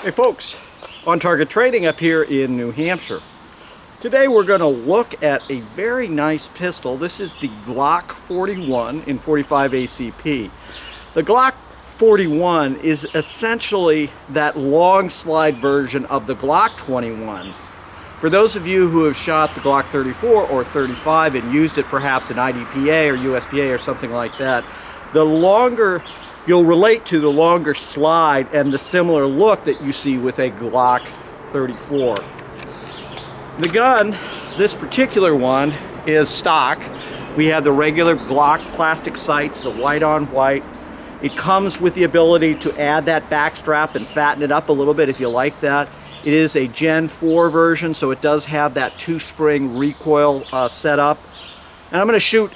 Hey folks, On Target Trading up here in New Hampshire. Today we're going to look at a very nice pistol. This is the Glock 41 in 45 ACP. The Glock 41 is essentially that long slide version of the Glock 21. For those of you who have shot the Glock 34 or 35 and used it perhaps in IDPA or USPA or something like that, you'll relate to the longer slide and the similar look that you see with a Glock 34. The gun, this particular one, is stock. We have the regular Glock plastic sights, the white on white. It comes with the ability to add that back strap and fatten it up a little bit if you like that. It is a Gen 4 version, so it does have that 2-spring recoil setup. And I'm going to shoot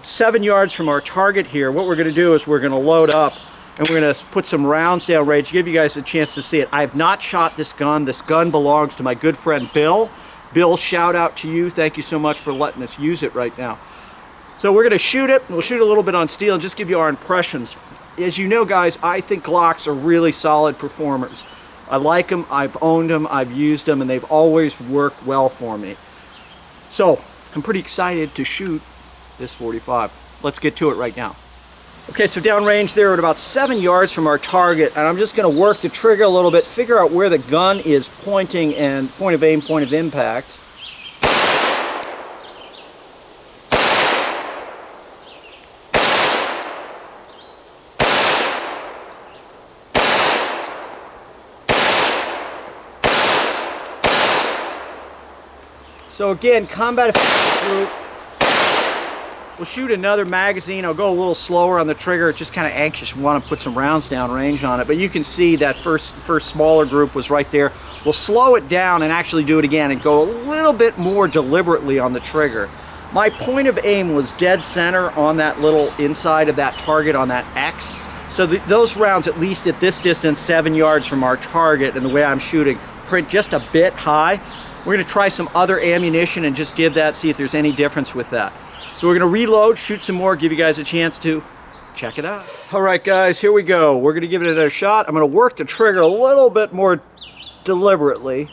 7 yards from our target here. What we're going to do is we're going to load up and we're going to put some rounds down range to give you guys a chance to see it. I have not shot this gun. This gun belongs to my good friend Bill. Bill, shout out to you. Thank you so much for letting us use it right now. So we're going to shoot it. We'll shoot a little bit on steel and just give you our impressions. As you know, guys, I think Glocks are really solid performers. I like them. I've owned them. I've used them, and they've always worked well for me. So I'm pretty excited to shoot this 45. Let's get to it right now. Okay, so downrange there at about 7 yards from our target, and I'm just going to work the trigger a little bit, figure out where the gun is pointing and point of aim, point of impact. So again, combat effective group. We'll shoot another magazine. I'll go a little slower on the trigger. Just kind of anxious. We want to put some rounds down range on it. But you can see that first smaller group was right there. We'll slow it down and actually do it again and go a little bit more deliberately on the trigger. My point of aim was dead center on that little inside of that target on that X. So those rounds, at least at this distance, 7 yards from our target, and the way I'm shooting, print just a bit high. We're going to try some other ammunition and just give that, see if there's any difference with that. So we're going to reload, shoot some more, give you guys a chance to check it out. All right, guys, here we go. We're going to give it a shot. I'm going to work the trigger a little bit more deliberately.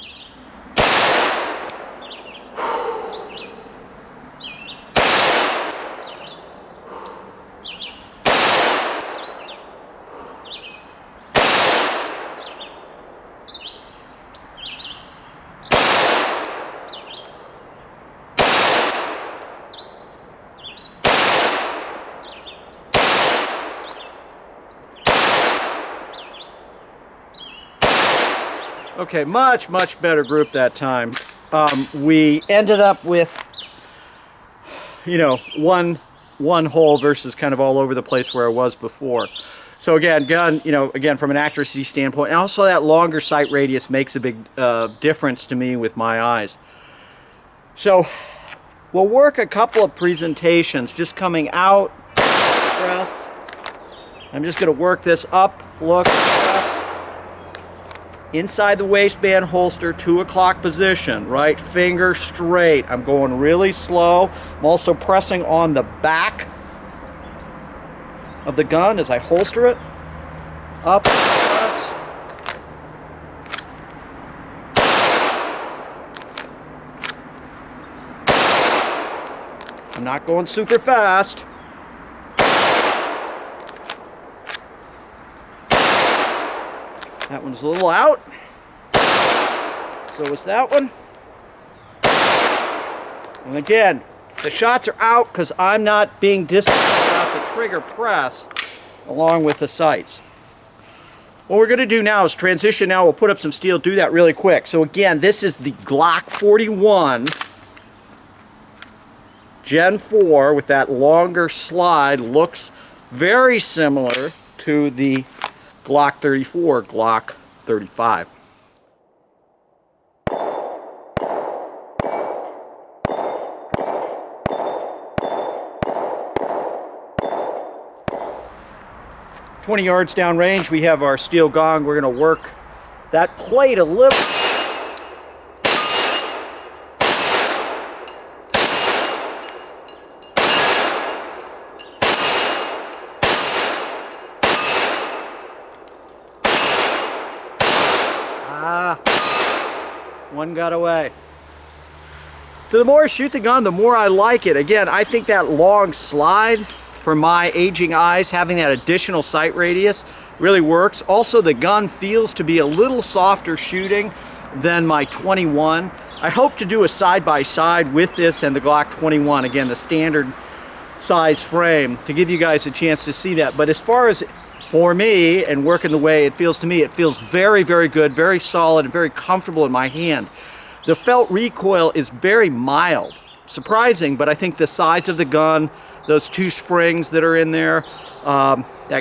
Okay, much better group that time. We ended up with, you know, one hole versus kind of all over the place where I was before. So again, gun, you know, again from an accuracy standpoint, and also that longer sight radius makes a big difference to me with my eyes. So we'll work a couple of presentations, just coming out, press. I'm just going to work this up, look, press. Inside the waistband holster, 2 o'clock position, right finger straight. I'm going really slow. I'm also pressing on the back of the gun as I holster it. Up, press. I'm not going super fast. That one's a little out. So is that one. And again, the shots are out because I'm not being disciplined about the trigger press along with the sights. What we're going to do now is transition now. We'll put up some steel, do that really quick. So again, this is the Glock 41 Gen 4 with that longer slide. Looks very similar to the Glock 34, Glock 35. "20 yards downrange, we have our steel gong. We're going to work that plate a little. One got away. So the more I shoot the gun, the more I like it. Again, I think that long slide for my aging eyes, having that additional sight radius really works. Also, the gun feels to be a little softer shooting than my 21. I hope to do a side-by-side with this and the Glock 21. Again, the standard size frame, to give you guys a chance to see that. But as far as for me and working the way it feels to me, it feels very, very good, very solid, and very comfortable in my hand. The felt recoil is very mild. Surprising, but I think the size of the gun, those two springs that are in there,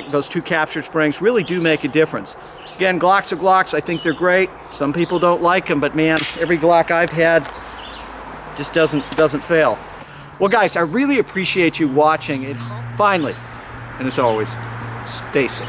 those two capture springs really do make a difference. Again, Glocks are Glocks. I think they're great. Some people don't like them, but man, every Glock I've had just doesn't fail. Well, guys, I really appreciate you watching it. Finally, and as always, stay safe.